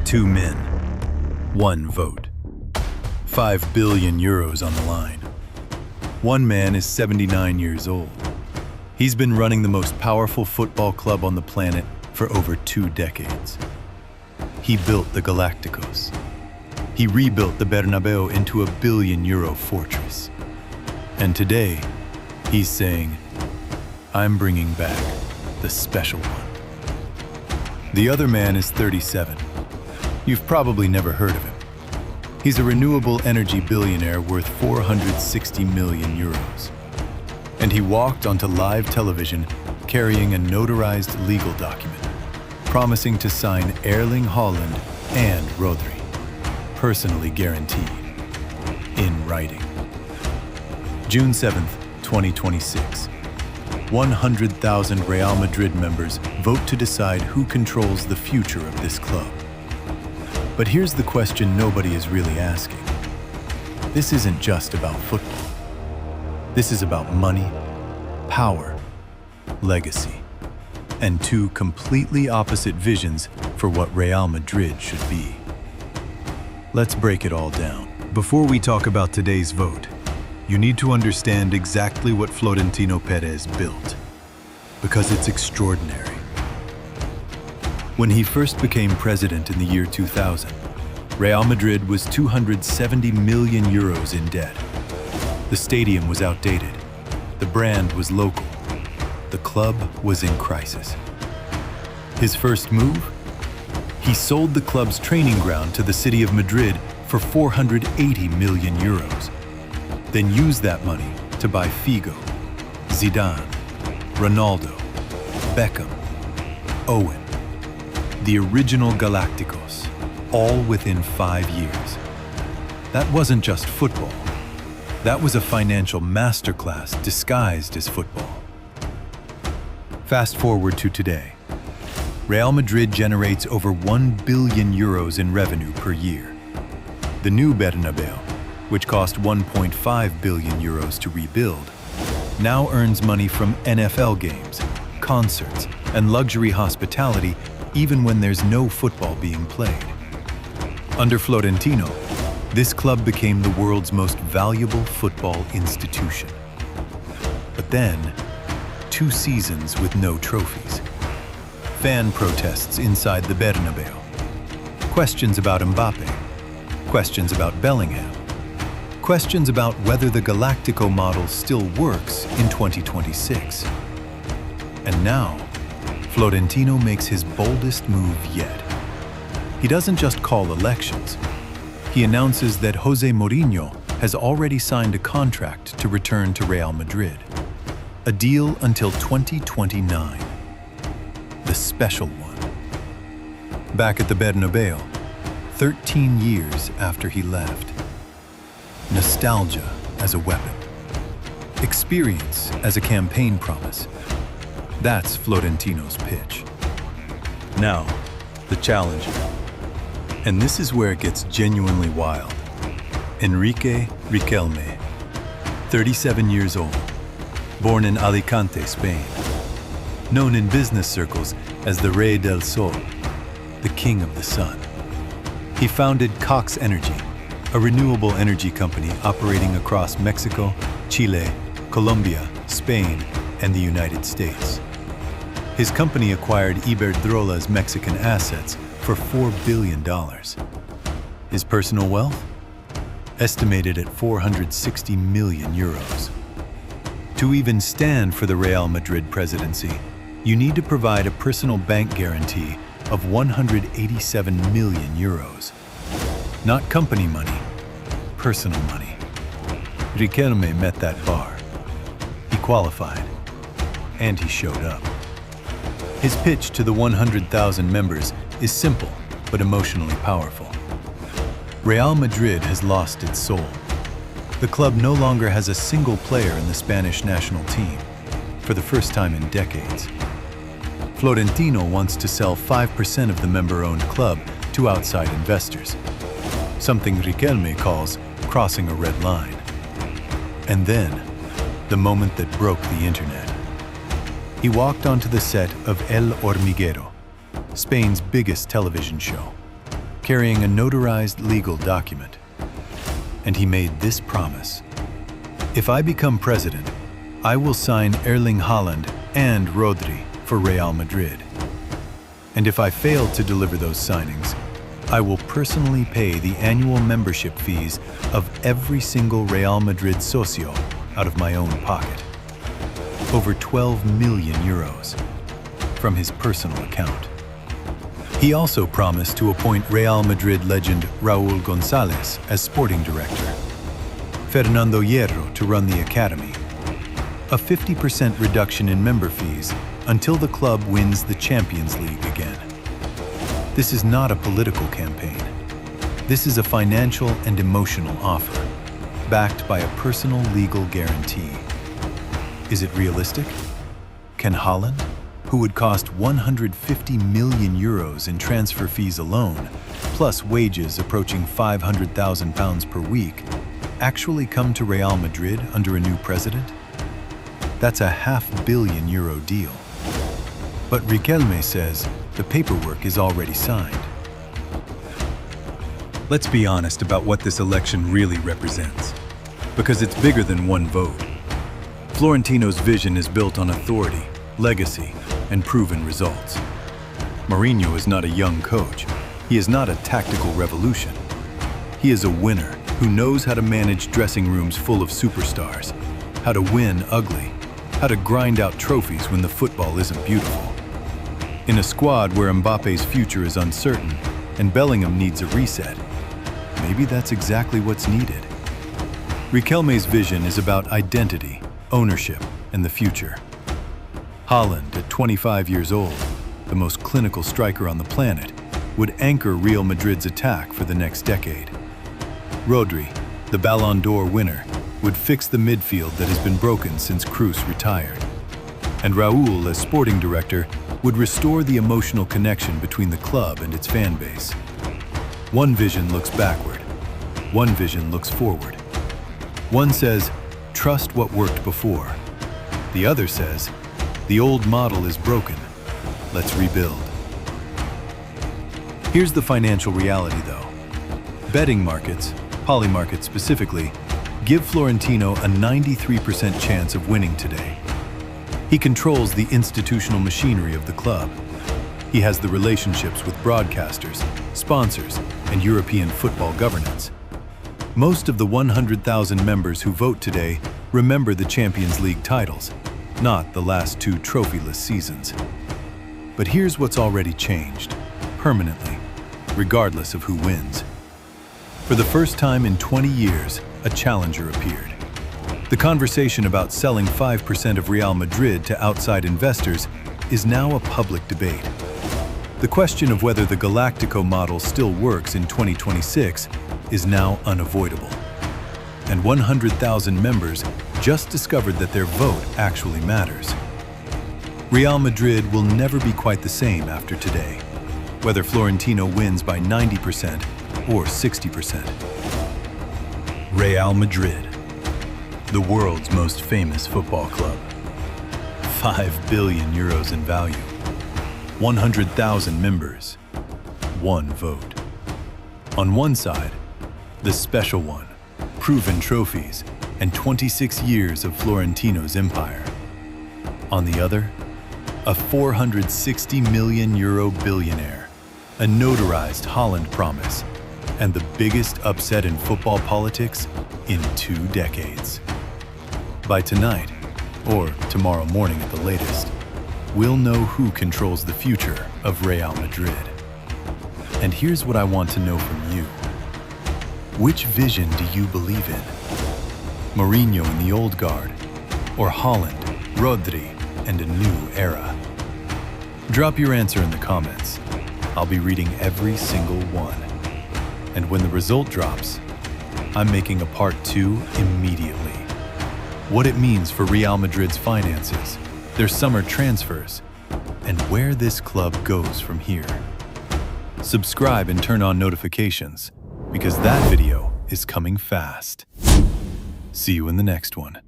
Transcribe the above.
Two men, one vote. 5 billion euros on the line. One man is 79 years old. He's been running the most powerful football club on the planet for over 2 decades. He built the Galacticos. He rebuilt the Bernabeu into a billion-euro fortress. And today, he's saying, I'm bringing back the special one. The other man is 37. You've probably never heard of him. He's a renewable energy billionaire worth 460 million euros. And he walked onto live television carrying a notarized legal document, promising to sign Erling Haaland and Rodri, personally guaranteed, in writing. June 7th, 2026. 100,000 Real Madrid members vote to decide who controls the future of this club. But here's the question nobody is really asking. This isn't just about football. This is about money, power, legacy, and 2 completely opposite visions for what Real Madrid should be. Let's break it all down. Before we talk about today's vote, you need to understand exactly what Florentino Perez built, because it's extraordinary. When he first became president in the year 2000, Real Madrid was 270 million euros in debt. The stadium was outdated. The brand was local. The club was in crisis. His first move? He sold the club's training ground to the city of Madrid for 480 million euros. Then used that money to buy Figo, Zidane, Ronaldo, Beckham, Owen, the original Galacticos, all within 5 years. That wasn't just football. That was a financial masterclass disguised as football. Fast forward to today. Real Madrid generates over 1 billion euros in revenue per year. The new Bernabeu, which cost 1.5 billion euros to rebuild, now earns money from NFL games, concerts, and luxury hospitality even when there's no football being played. Under Florentino, this club became the world's most valuable football institution. But then, 2 seasons with no trophies. Fan protests inside the Bernabeu. Questions about Mbappe. Questions about Bellingham. Questions about whether the Galactico model still works in 2026. And now, Florentino makes his boldest move yet. He doesn't just call elections. He announces that Jose Mourinho has already signed a contract to return to Real Madrid. A deal until 2029. The special one. Back at the Bernabeu, 13 years after he left. Nostalgia as a weapon. Experience as a campaign promise. That's Florentino's pitch. Now, the challenger. And this is where it gets genuinely wild. Enrique Riquelme, 37 years old, born in Alicante, Spain. Known in business circles as the Rey del Sol, the King of the Sun. He founded Cox Energy, a renewable energy company operating across Mexico, Chile, Colombia, Spain, and the United States. His company acquired Iberdrola's Mexican assets for $4 billion. His personal wealth? Estimated at 460 million euros. To even stand for the Real Madrid presidency, you need to provide a personal bank guarantee of 187 million euros. Not company money, personal money. Riquelme met that bar. He qualified, and he showed up. His pitch to the 100,000 members is simple but emotionally powerful. Real Madrid has lost its soul. The club no longer has a single player in the Spanish national team, for the first time in decades. Florentino wants to sell 5% of the member-owned club to outside investors, something Riquelme calls crossing a red line. And then, the moment that broke the internet. He walked onto the set of El Hormiguero, Spain's biggest television show, carrying a notarized legal document. And he made this promise: if I become president, I will sign Erling Haaland and Rodri for Real Madrid. And if I fail to deliver those signings, I will personally pay the annual membership fees of every single Real Madrid socio out of my own pocket. Over 12 million euros from his personal account. He also promised to appoint Real Madrid legend Raúl González as sporting director, Fernando Hierro to run the academy, a 50% reduction in member fees until the club wins the Champions League again. This is not a political campaign. This is a financial and emotional offer, backed by a personal legal guarantee. Is it realistic? Can Haaland, who would cost 150 million euros in transfer fees alone, plus wages approaching £500,000 per week, actually come to Real Madrid under a new president? That's a €500 million deal. But Riquelme says the paperwork is already signed. Let's be honest about what this election really represents, because it's bigger than one vote. Florentino's vision is built on authority, legacy, and proven results. Mourinho is not a young coach. He is not a tactical revolution. He is a winner who knows how to manage dressing rooms full of superstars, how to win ugly, how to grind out trophies when the football isn't beautiful. In a squad where Mbappe's future is uncertain and Bellingham needs a reset, maybe that's exactly what's needed. Riquelme's vision is about identity, ownership, and the future. Haaland, at 25 years old, the most clinical striker on the planet, would anchor Real Madrid's attack for the next decade. Rodri, the Ballon d'Or winner, would fix the midfield that has been broken since Cruz retired. And Raúl, as sporting director, would restore the emotional connection between the club and its fan base. One vision looks backward. One vision looks forward. One says, trust what worked before. The other says, the old model is broken. Let's rebuild. Here's the financial reality, though. Betting markets, poly markets specifically, give Florentino a 93% chance of winning today. He controls the institutional machinery of the club. He has the relationships with broadcasters, sponsors, and European football governance. Most of the 100,000 members who vote today remember the Champions League titles, not the last two trophyless seasons. But here's what's already changed, permanently, regardless of who wins. For the first time in 20 years, a challenger appeared. The conversation about selling 5% of Real Madrid to outside investors is now a public debate. The question of whether the Galactico model still works in 2026 is now unavoidable. And 100,000 members just discovered that their vote actually matters. Real Madrid will never be quite the same after today, whether Florentino wins by 90% or 60%. Real Madrid, the world's most famous football club. 5 billion euros in value, 100,000 members, one vote. On one side, the special one, proven trophies, and 26 years of Florentino's empire. On the other, a 460 million euro billionaire, a notarized Haaland promise, and the biggest upset in football politics in 2 decades. By tonight, or tomorrow morning at the latest, we'll know who controls the future of Real Madrid. And here's what I want to know from you. Which vision do you believe in? Mourinho and the old guard, or Haaland, Rodri, and a new era? Drop your answer in the comments. I'll be reading every single one. And when the result drops, I'm making a part 2 immediately. What it means for Real Madrid's finances, their summer transfers, and where this club goes from here. Subscribe and turn on notifications, because that video is coming fast. See you in the next one.